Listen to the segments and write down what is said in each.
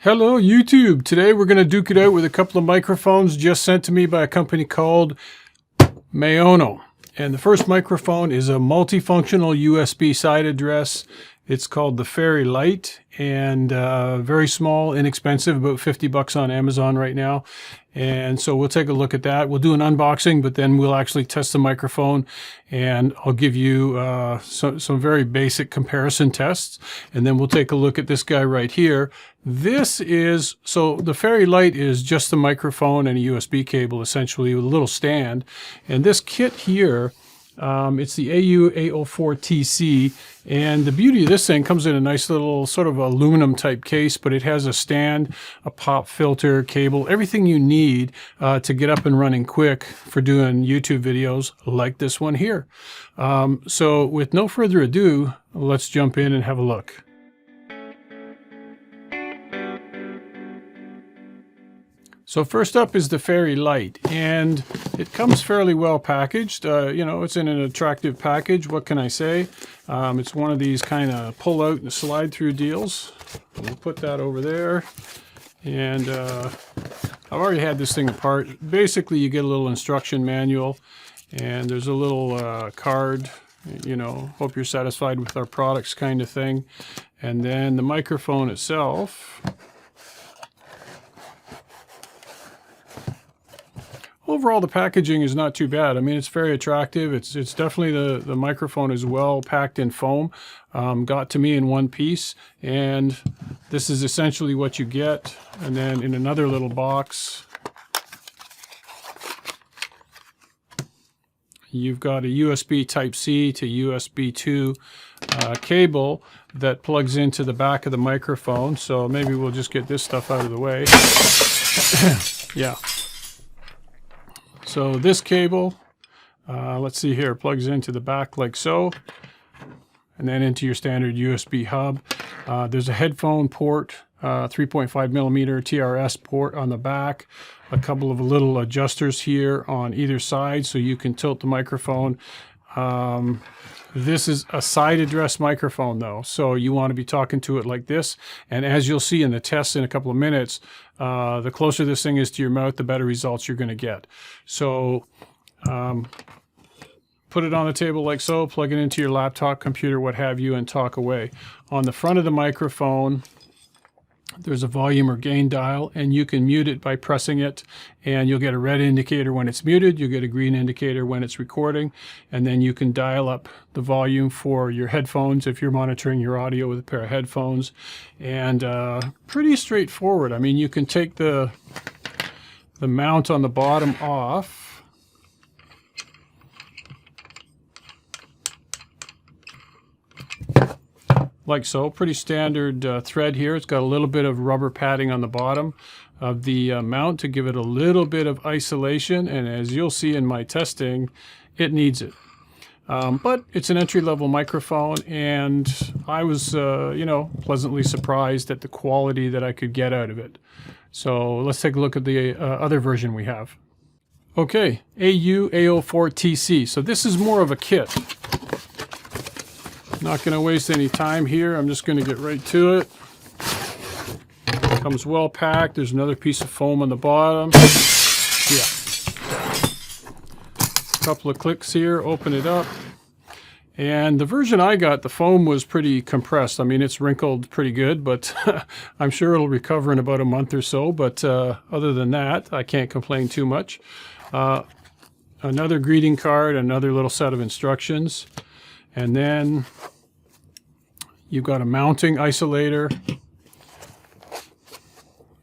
Hello YouTube! Today we're going to duke it out with a couple of microphones just sent to me by a company called Maono. And the first microphone is a multifunctional USB side address. It's called the Lite and very small, inexpensive, about 50 bucks on Amazon right now. And so we'll take a look at that. We'll do an unboxing, but then we'll actually test the microphone and I'll give you some very basic comparison tests. And then we'll take a look at this guy right here. So the Lite is just the microphone and a USB cable essentially with a little stand. And this kit here, it's the A04TC, and the beauty of this thing comes in a nice little sort of aluminum type case, but it has a stand, a pop filter, cable, everything you need to get up and running quick for doing YouTube videos like this one here. So with no further ado, let's jump in and have a look. So first up is the Lite, and it comes fairly well packaged. You know, it's in an attractive package. What can I say? It's one of these kind of pull out and slide through deals. We'll put that over there. And I've already had this thing apart. Basically, you get a little instruction manual, and there's a little card, you know, hope you're satisfied with our products kind of thing. And then the microphone itself. Overall, the packaging is not too bad. I mean, it's very attractive. It's definitely the microphone is well packed in foam. Got to me in one piece, and this is essentially what you get. And then in another little box, you've got a USB Type-C to USB 2 cable that plugs into the back of the microphone. So maybe we'll just get this stuff out of the way. Yeah. So this cable, let's see here, plugs into the back like so, and then into your standard USB hub. There's a headphone port, 3.5 millimeter TRS port on the back, a couple of little adjusters here on either side so you can tilt the microphone. This is a side address microphone though, so you want to be talking to it like this. And as you'll see in the test in a couple of minutes, the closer this thing is to your mouth, the better results you're going to get. So put it on the table like so, plug it into your laptop, computer, what have you, and talk away. On the front of the microphone, there's a volume or gain dial, and you can mute it by pressing it, and you'll get a red indicator when it's muted, you'll get a green indicator when it's recording, and then you can dial up the volume for your headphones if you're monitoring your audio with a pair of headphones. And pretty straightforward. I mean, you can take the mount on the bottom off, like so. Pretty standard thread here. It's got a little bit of rubber padding on the bottom of the mount to give it a little bit of isolation, and as you'll see in my testing, it needs it. But it's an entry-level microphone, and I was, you know, pleasantly surprised at the quality that I could get out of it. So let's take a look at the other version we have. Okay, A04TC. So this is more of a kit. Not going to waste any time here. I'm just going to get right to it. Comes well packed. There's another piece of foam on the bottom. Yeah. A couple of clicks here. Open it up. And the version I got, the foam was pretty compressed. I mean, it's wrinkled pretty good, but I'm sure it'll recover in about a month or so. But other than that, I can't complain too much. Another greeting card, another little set of instructions. And then you've got a mounting isolator.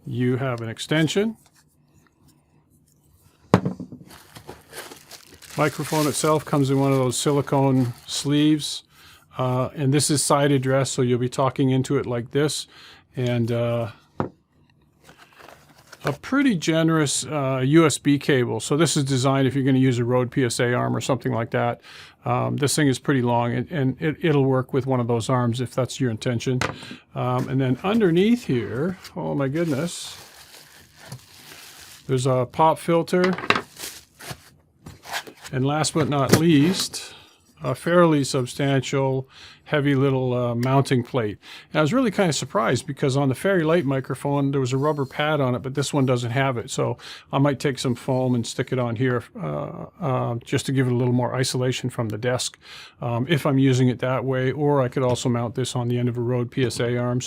You have an extension. Microphone itself comes in one of those silicone sleeves. And this is side address, so you'll be talking into it like this. And a pretty generous USB cable. So this is designed if you're going to use a Rode PSA arm or something like that. This thing is pretty long, and it'll work with one of those arms if that's your intention. And then underneath here, oh my goodness, there's a pop filter. And last but not least, a fairly substantial, heavy little mounting plate. And I was really kind of surprised because on the Fairy Lite microphone, there was a rubber pad on it, but this one doesn't have it. So I might take some foam and stick it on here just to give it a little more isolation from the desk if I'm using it that way. Or I could also mount this on the end of a Rode PSA arm,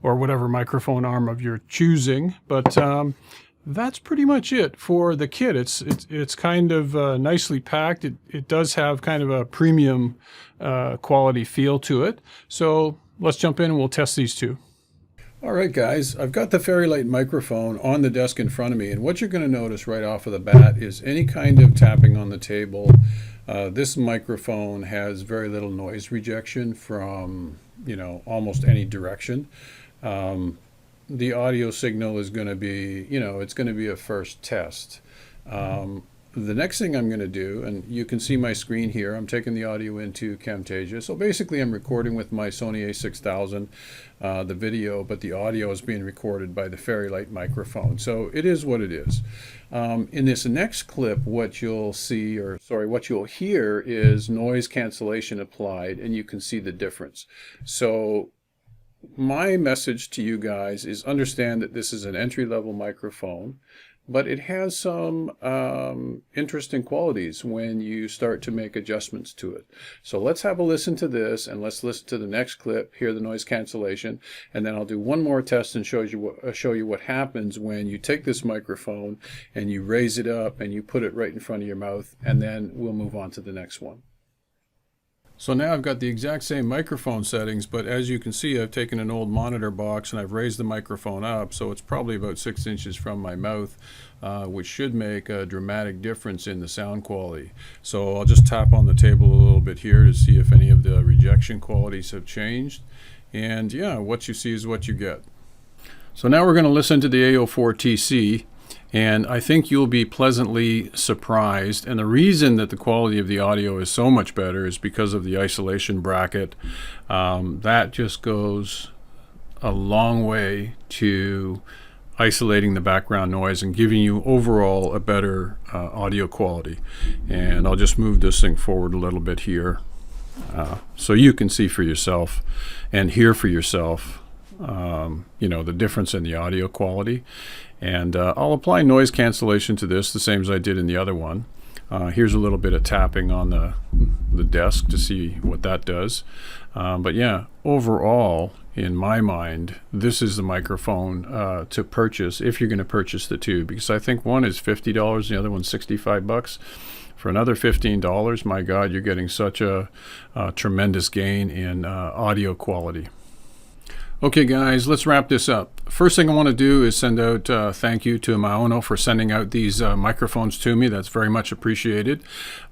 or whatever microphone arm of your choosing. But that's pretty much it for the kit. It's kind of nicely packed. It does have kind of a premium quality feel to it. So let's jump in and we'll test these two. All right, guys, I've got the Fairy Lite microphone on the desk in front of me, and what you're going to notice right off of the bat is any kind of tapping on the table. This microphone has very little noise rejection from, almost any direction. The audio signal is going to be, it's going to be a first test. The next thing I'm going to do, and you can see my screen here, I'm taking the audio into Camtasia. So basically I'm recording with my Sony a6000 the video, but the audio is being recorded by the Fairy Lite microphone. So it is what it is. In this next clip, what you'll hear is noise cancellation applied, and you can see the difference. So my message to you guys is understand that this is an entry-level microphone, but it has some interesting qualities when you start to make adjustments to it. So let's have a listen to this, and let's listen to the next clip, hear the noise cancellation, and then I'll do one more test and show you what happens when you take this microphone and you raise it up and you put it right in front of your mouth, and then we'll move on to the next one. So now I've got the exact same microphone settings, but as you can see, I've taken an old monitor box and I've raised the microphone up, so it's probably about 6 inches from my mouth, which should make a dramatic difference in the sound quality. So I'll just tap on the table a little bit here to see if any of the rejection qualities have changed. And yeah, what you see is what you get. So now we're going to listen to the A04TC. And I think you'll be pleasantly surprised. And the reason that the quality of the audio is so much better is because of the isolation bracket. That just goes a long way to isolating the background noise and giving you overall a better audio quality. And I'll just move this thing forward a little bit here so you can see for yourself and hear for yourself the difference in the audio quality. And I'll apply noise cancellation to this the same as I did in the other one. Here's a little bit of tapping on the desk to see what that does. But yeah, overall, in my mind, this is the microphone to purchase if you're going to purchase the two, because I think one is $50 and the other one's $65. For another $15, my God, you're getting such a tremendous gain in audio quality. Okay guys, let's wrap this up. First thing I want to do is send out thank you to Maono for sending out these microphones to me. That's very much appreciated.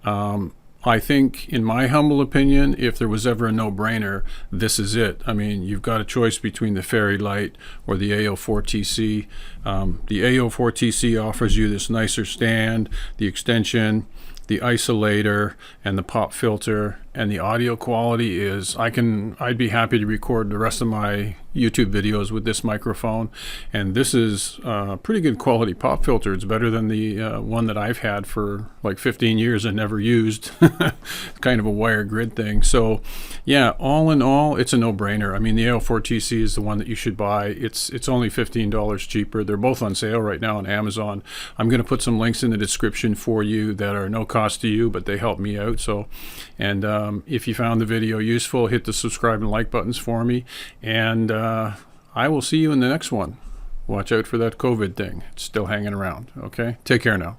I think, in my humble opinion, if there was ever a no-brainer, this is it. I mean, you've got a choice between the Fairy Lite or the A04TC. The A04TC offers you this nicer stand, the extension, the isolator, and the pop filter, and the audio quality is, I'd be happy to record the rest of my YouTube videos with this microphone. And this is pretty good quality pop filter. It's better than the one that I've had for like 15 years and never used. Kind of a wire grid thing. So yeah, all in all, it's a no-brainer. I mean, the A04TC is the one that you should buy. It's only $15 cheaper. They're both on sale right now on Amazon. I'm going to put some links in the description for you that are no cost to you, but they help me out. So, and if you found the video useful, hit the subscribe and like buttons for me, and I will see you in the next one. Watch out for that COVID thing. It's still hanging around. Okay? Take care now.